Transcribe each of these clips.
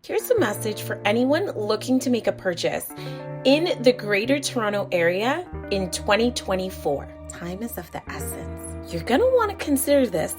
Here's a message for anyone looking to make a purchase in the Greater Toronto Area in 2024. Time is of the essence. You're going to want to consider this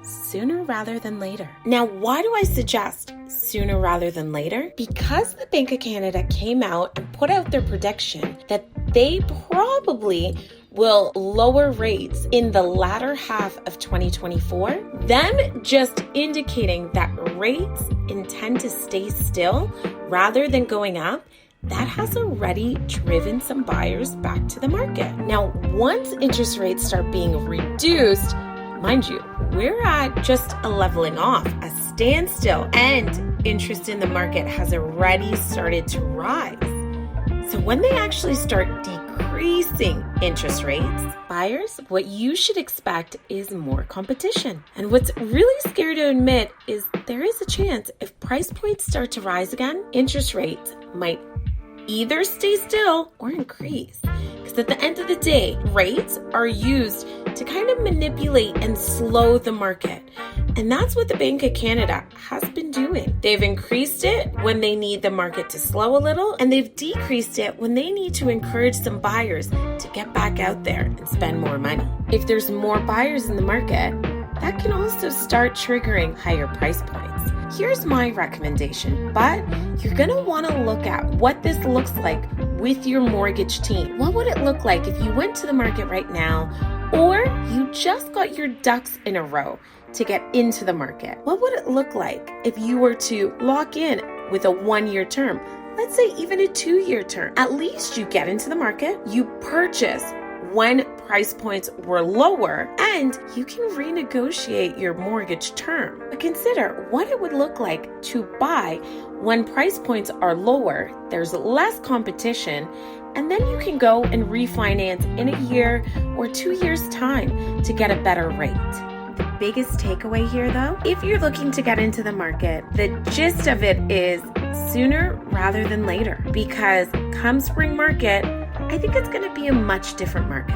sooner rather than later. Now, why do I suggest sooner rather than later? Because the Bank of Canada came out and put out their prediction that they probably will lower rates in the latter half of 2024, them just indicating that rates intend to stay still rather than going up, that has already driven some buyers back to the market. Now, once interest rates start being reduced, mind you, we're at just a leveling off, a standstill, and interest in the market has already started to rise. So when they actually start decreasing interest rates, buyers, what you should expect is more competition. And what's really scary to admit is there is a chance if price points start to rise again, interest rates might either stay still or increase. Because at the end of the day, rates are used to kind of manipulate and slow the market. And that's what the Bank of Canada has been doing. They've increased it when they need the market to slow a little, and they've decreased it when they need to encourage some buyers to get back out there and spend more money. If there's more buyers in the market, that can also start triggering higher price points. Here's my recommendation, but you're going to want to look at what this looks like with your mortgage team. What would it look like if you went to the market right now, or you just got your ducks in a row to get into the market? What would it look like if you were to lock in with a 1-year term? Let's say even a 2-year term. At least you get into the market, you purchase when price points were lower, and you can renegotiate your mortgage term. But consider what it would look like to buy when price points are lower, there's less competition, and then you can go and refinance in a year or 2 years' time to get a better rate. The biggest takeaway here, though, if you're looking to get into the market, the gist of it is sooner rather than later, because come spring market, I think it's going to be a much different market.